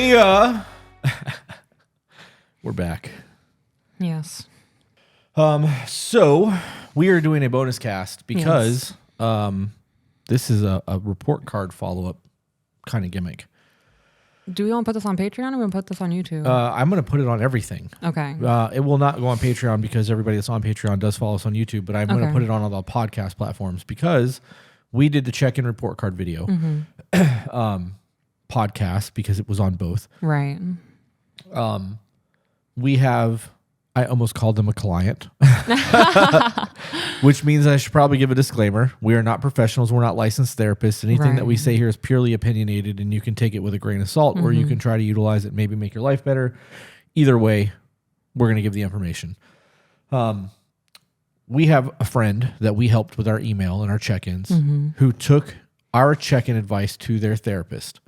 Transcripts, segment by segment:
Yeah. We're back. Yes. So we are doing a bonus cast because this is a report card follow-up kind of gimmick. Do we want to put this on Patreon or we want to put this on YouTube? I'm going to put it on everything. Okay. It will not go on Patreon because everybody that's on Patreon does follow us on YouTube, but I'm going to put it on all the podcast platforms because we did the check-in report card video podcast because it was on both. Right. We have, I almost called them a client, which means I should probably give a disclaimer. We are not professionals. We're not licensed therapists. Anything that we say here is purely opinionated, and you can take it with a grain of salt or you can try to utilize it, maybe make your life better. Either way, we're going to give the information. We have a friend that we helped with our email and our check-ins who took our check-in advice to their therapist.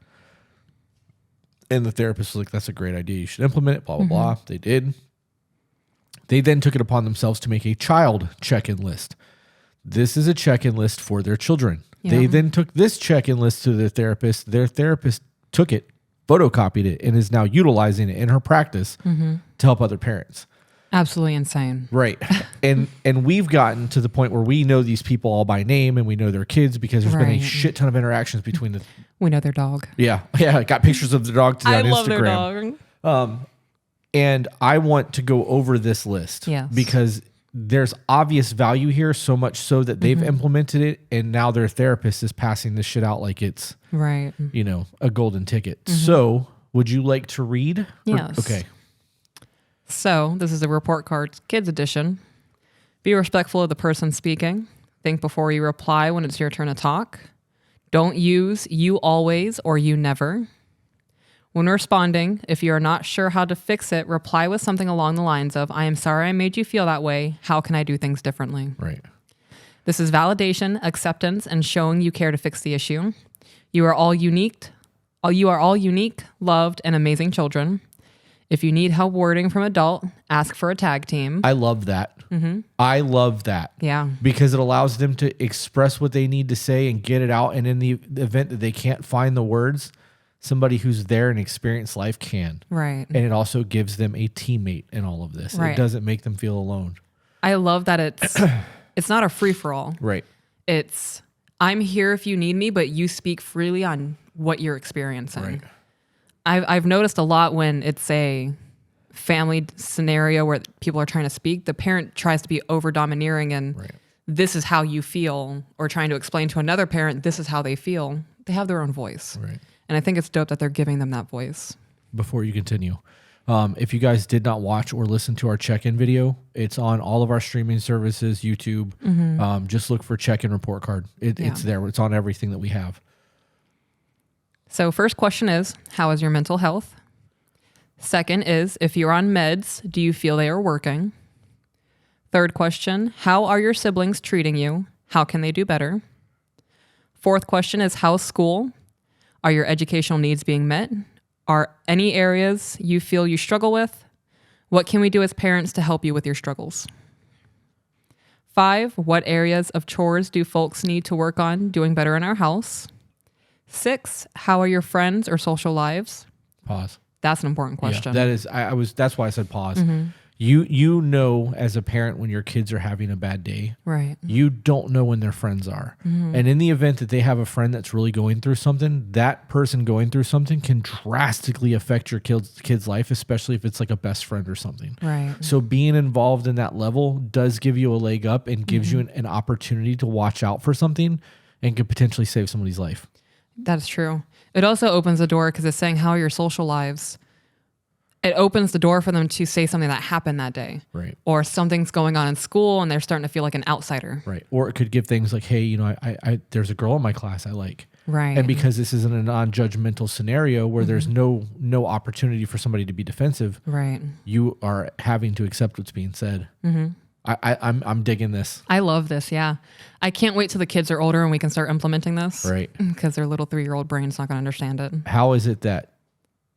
And the therapist was like, that's a great idea. You should implement it, blah, blah, blah. They did. They then took it upon themselves to make a child check-in list. This is a check-in list for their children. Yeah. They then took this check-in list to their therapist. Their therapist took it, photocopied it, and is now utilizing it in her practice to help other parents. Absolutely insane. Right. and we've gotten to the point where we know these people all by name and we know their kids because there's been a shit ton of interactions between the... We know their dog. Yeah. Yeah. I got pictures of the dog today on Instagram. I love their dog. And I want to go over this list because there's obvious value here, so much so that they've implemented it and now their therapist is passing this shit out like it's, you know, a golden ticket. So would you like to read? Yes. Okay. So this is a report card kids edition. Be respectful of the person speaking. Think before you reply when it's your turn to talk. Don't use you always or you never. When responding, if you are not sure how to fix it, reply with something along the lines of, I am sorry I made you feel that way. How can I do things differently? Right. This is validation, acceptance, and showing you care to fix the issue. You are all unique. You are all unique, loved, and amazing children. If you need help wording from adult, ask for a tag team. I love that. I love that. Yeah. Because it allows them to express what they need to say and get it out. And in the event that they can't find the words, somebody who's there and experienced life can. Right. And it also gives them a teammate in all of this. Right. It doesn't make them feel alone. I love that it's not a free-for-all. Right. It's, I'm here if you need me, but you speak freely on what you're experiencing. Right. I've noticed a lot when it's a family scenario where people are trying to speak, the parent tries to be over domineering and this is how you feel, or trying to explain to another parent, this is how they feel. They have their own voice. Right. And I think it's dope that they're giving them that voice. Before you continue, if you guys did not watch or listen to our check-in video, it's on all of our streaming services, YouTube. Just look for check-in report card. It's there. It's on everything that we have. So first question is, how is your mental health? Second is, if you're on meds, do you feel they are working? Third question, how are your siblings treating you? How can they do better? Fourth question is, how's school? Are your educational needs being met? Are any areas you feel you struggle with? What can we do as parents to help you with your struggles? 5, what areas of chores do folks need to work on doing better in our house? 6, how are your friends or social lives? Pause. That's an important question. Yeah, that is. That's why I said pause. You know, as a parent, when your kids are having a bad day, right? You don't know when their friends are, and in the event that they have a friend that's really going through something, that person going through something can drastically affect your kid's life, especially if it's like a best friend or something. Right. So being involved in that level does give you a leg up and gives you an opportunity to watch out for something, and could potentially save somebody's life. That's true. It also opens the door because it's saying, how are your social lives? It opens the door for them to say something that happened that day. Right. Or something's going on in school and they're starting to feel like an outsider. Right. Or it could give things like, hey, you know, I there's a girl in my class I like. Right. And because this isn't a non-judgmental scenario where there's no opportunity for somebody to be defensive. Right. You are having to accept what's being said. I'm digging this. I love this. Yeah. I can't wait till the kids are older and we can start implementing this. Right. Because their little 3-year-old brain's not going to understand it. How is it that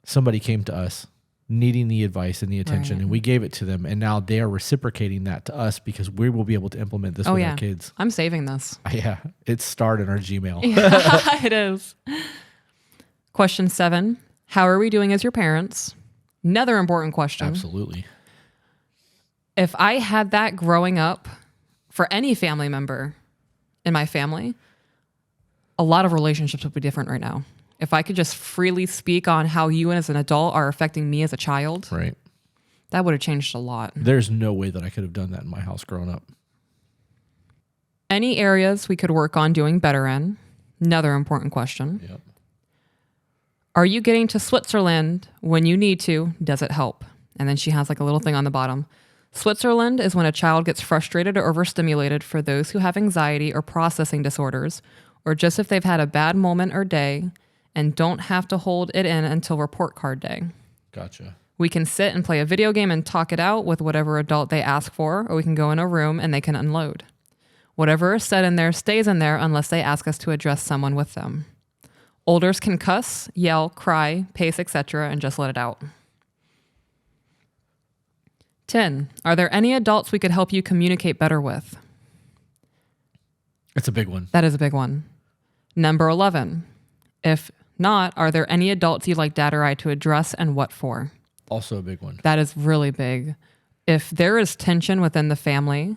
somebody came to us needing the advice and the attention, Right. and we gave it to them, and now they are reciprocating that to us because we will be able to implement this with our kids. I'm saving this. Yeah, it's starred in our Gmail. Yeah, it is. Question 7. How are we doing as your parents? Another important question. Absolutely. If I had that growing up for any family member in my family, a lot of relationships would be different right now. If I could just freely speak on how you as an adult are affecting me as a child, Right. that would have changed a lot. There's no way that I could have done that in my house growing up. Any areas we could work on doing better in? Another important question. Yep. Are you getting to Switzerland when you need to? Does it help? And then she has like a little thing on the bottom. Switzerland is when a child gets frustrated or overstimulated for those who have anxiety or processing disorders, or just if they've had a bad moment or day and don't have to hold it in until report card day. Gotcha. We can sit and play a video game and talk it out with whatever adult they ask for, or we can go in a room and they can unload. Whatever is said in there stays in there unless they ask us to address someone with them. Olders can cuss, yell, cry, pace, etc., and just let it out. 10. Are there any adults we could help you communicate better with? It's a big one. That is a big one. Number 11. If not, are there any adults you'd like Dad or I to address and what for? Also a big one. That is really big. If there is tension within the family,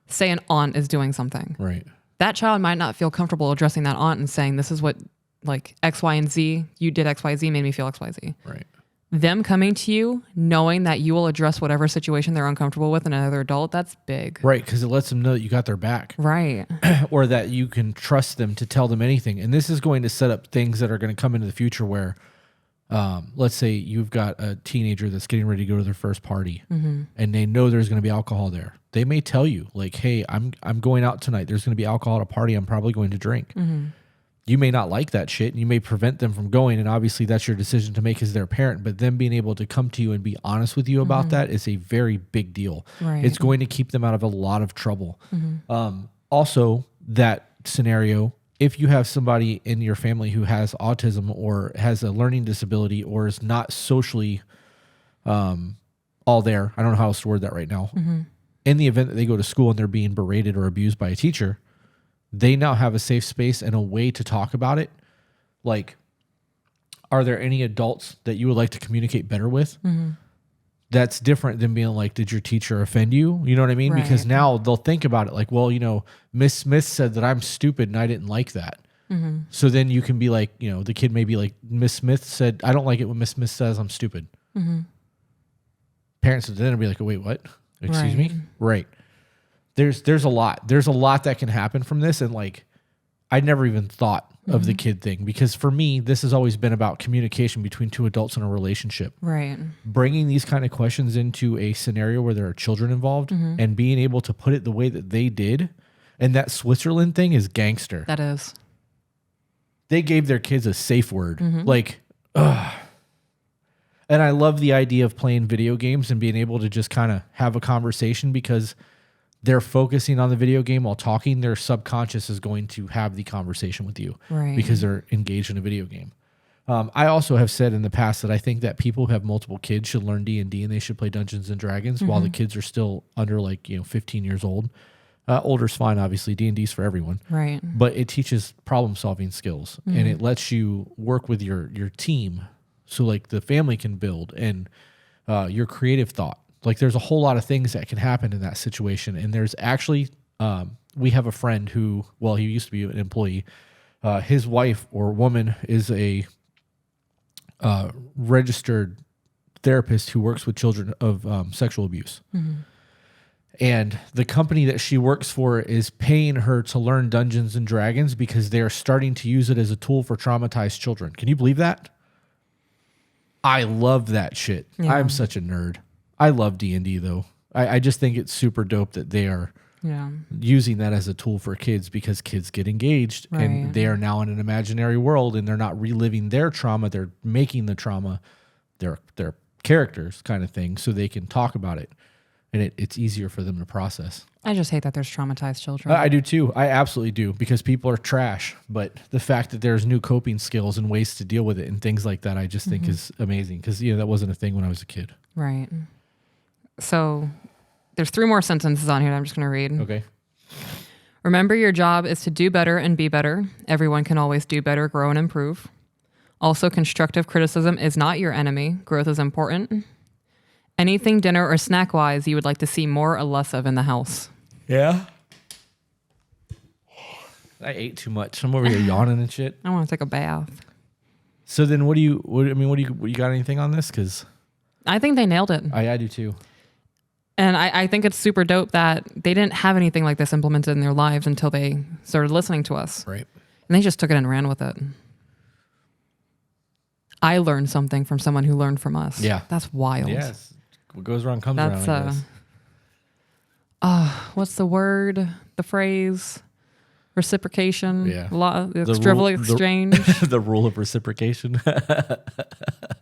say an aunt is doing something. Right. That child might not feel comfortable addressing that aunt and saying, this is what, like, X, Y, and Z, you did X, Y, Z, made me feel X, Y, Z. Right. Them coming to you, knowing that you will address whatever situation they're uncomfortable with in another adult, that's big. Right, because it lets them know that you got their back. Right. Or that you can trust them to tell them anything. And this is going to set up things that are going to come into the future where, let's say you've got a teenager that's getting ready to go to their first party, and they know there's going to be alcohol there. They may tell you, like, hey, I'm going out tonight. There's going to be alcohol at a party. I'm probably going to drink. You may not like that shit, and you may prevent them from going, and obviously that's your decision to make as their parent, but them being able to come to you and be honest with you about that is a very big deal. Right. It's going to keep them out of a lot of trouble. Also, that scenario, if you have somebody in your family who has autism or has a learning disability or is not socially all there, I don't know how else to word that right now, in the event that they go to school and they're being berated or abused by a teacher, they now have a safe space and a way to talk about it. Like, are there any adults that you would like to communicate better with? That's different than being like, did your teacher offend you? You know what I mean? Right. Because now they'll think about it like, well, you know, Miss Smith said that I'm stupid and I didn't like that. So then you can be like, you know, the kid may be like, Miss Smith said, I don't like it when Miss Smith says I'm stupid. Parents would then be like, oh, wait, what? Excuse me? Right. There's a lot. There's a lot that can happen from this. And like, I never even thought of the kid thing, because for me, this has always been about communication between two adults in a relationship. Right. Bringing these kind of questions into a scenario where there are children involved and being able to put it the way that they did. And that Switzerland thing is gangster. That is. They gave their kids a safe word. Like, ugh. And I love the idea of playing video games and being able to just kind of have a conversation, because they're focusing on the video game while talking. Their subconscious is going to have the conversation with you because they're engaged in a video game. I also have said in the past that I think that people who have multiple kids should learn D&D and they should play Dungeons and Dragons while the kids are still under 15 years old. Older's fine, obviously. D&D's for everyone. Right. But it teaches problem-solving skills, and it lets you work with your team, so like the family can build, and your creative thought. Like, there's a whole lot of things that can happen in that situation. And there's actually, we have a friend who, well, he used to be an employee. His wife or woman is a registered therapist who works with children of sexual abuse. And the company that she works for is paying her to learn Dungeons and Dragons because they are starting to use it as a tool for traumatized children. Can you believe that? I love that shit. Yeah. I'm such a nerd. I love D&D though. I just think it's super dope that they are using that as a tool for kids, because kids get engaged and they are now in an imaginary world, and they're not reliving their trauma. They're making the trauma their characters kind of thing, so they can talk about it. and it's easier for them to process. I just hate that there's traumatized children. I do too. I absolutely do, because people are trash. But the fact that there's new coping skills and ways to deal with it and things like that, I just think is amazing, because that wasn't a thing when I was a kid. Right. So there's 3 more sentences on here that I'm just going to read. Okay. Remember, your job is to do better and be better. Everyone can always do better, grow, and improve. Also, constructive criticism is not your enemy. Growth is important. Anything dinner or snack-wise you would like to see more or less of in the house? Yeah. I ate too much. I'm over here yawning and shit. I want to take a bath. So then what do you got anything on this? Because I think they nailed it. I do too. And I think it's super dope that they didn't have anything like this implemented in their lives until they started listening to us. Right. And they just took it and ran with it. I learned something from someone who learned from us. Yeah. That's wild. Yes. What goes around comes around, I guess. What's the word? The phrase? Reciprocation? Yeah. External exchange? The rule of reciprocation.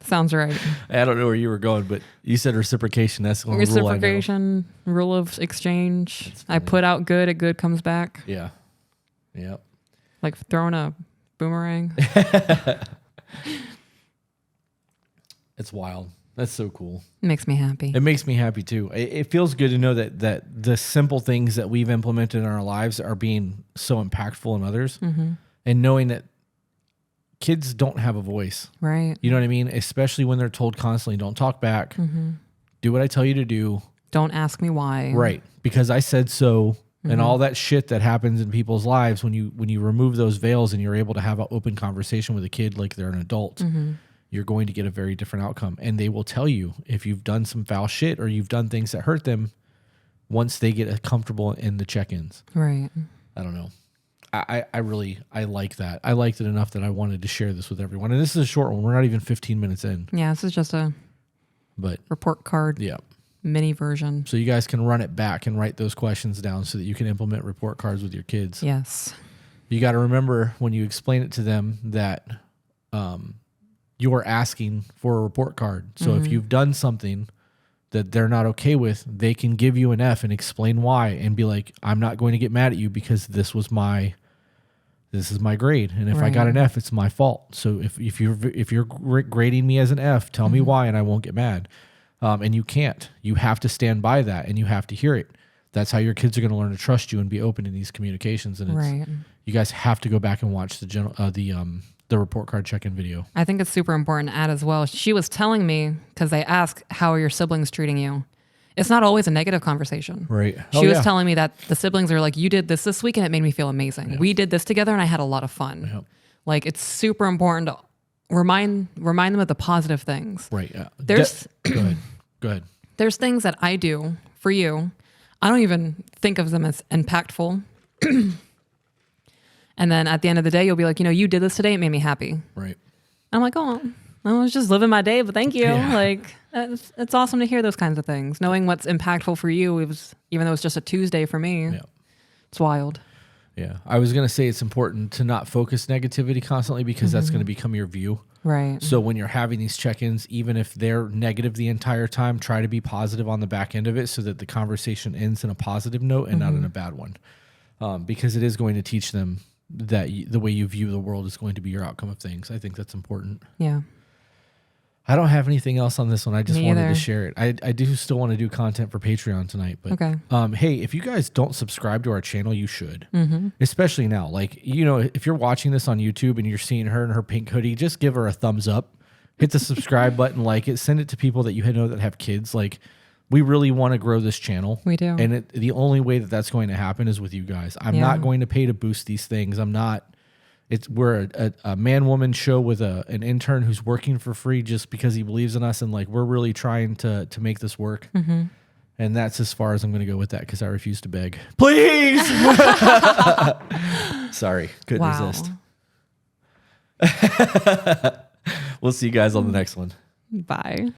Sounds right. I don't know where you were going, but you said reciprocation. That's the only rule I know. Reciprocation, rule of exchange. I put out good, a good comes back. Yeah. Yep. Like throwing a boomerang. It's wild. That's so cool. It makes me happy. It makes me happy too. It feels good to know that the simple things that we've implemented in our lives are being so impactful in others, and knowing that kids don't have a voice. Right. You know what I mean? Especially when they're told constantly, don't talk back, do what I tell you to do. Don't ask me why. Right. Because I said so, and all that shit that happens in people's lives, when you remove those veils and you're able to have an open conversation with a kid like they're an adult, you're going to get a very different outcome. And they will tell you if you've done some foul shit or you've done things that hurt them once they get comfortable in the check-ins. Right. I don't know. I really like that. I liked it enough that I wanted to share this with everyone. And this is a short one. We're not even 15 minutes in. Yeah, this is just a report card mini version. So you guys can run it back and write those questions down so that you can implement report cards with your kids. Yes. You got to remember when you explain it to them that you're asking for a report card. So if you've done something that they're not okay with, they can give you an F and explain why and be like, I'm not going to get mad at you because this is my grade. And if I got an F, it's my fault. So if you're grading me as an F, tell me why and I won't get mad. And you can't. You have to stand by that and you have to hear it. That's how your kids are going to learn to trust you and be open in these communications. And you guys have to go back and watch the report card check-in video. I think it's super important to add as well. She was telling me, because they ask, how are your siblings treating you? It's not always a negative conversation. Right. She was telling me that the siblings are like, you did this week and it made me feel amazing. Yeah. We did this together and I had a lot of fun. Yeah. Like, it's super important to remind them of the positive things. Right. Yeah. Go ahead. There's things that I do for you. I don't even think of them as impactful. And then at the end of the day, you'll be like, you did this today. It made me happy. Right. I'm like, oh, I was just living my day, but thank you. Yeah. Like, it's awesome to hear those kinds of things. Knowing what's impactful for you, even though it's just a Tuesday for me, it's wild. Yeah. I was going to say it's important to not focus negativity constantly because that's going to become your view. Right. So when you're having these check-ins, even if they're negative the entire time, try to be positive on the back end of it so that the conversation ends in a positive note and not in a bad one. Because it is going to teach them that the way you view the world is going to be your outcome of things. I think that's important. Yeah. I don't have anything else on this one. I just Me wanted either. to share it. I do still want to do content for Patreon tonight. But okay. Hey, if you guys don't subscribe to our channel, you should. Especially now. Like, if you're watching this on YouTube and you're seeing her in her pink hoodie, just give her a thumbs up. Hit the subscribe button, like it. Send it to people that you know that have kids. Like, we really want to grow this channel. We do. And the only way that that's going to happen is with you guys. I'm not going to pay to boost these things. We're a man-woman show with an intern who's working for free just because he believes in us. And like, we're really trying to make this work. And that's as far as I'm going to go with that because I refuse to beg. Please. Sorry. Couldn't resist. We'll see you guys on the next one. Bye.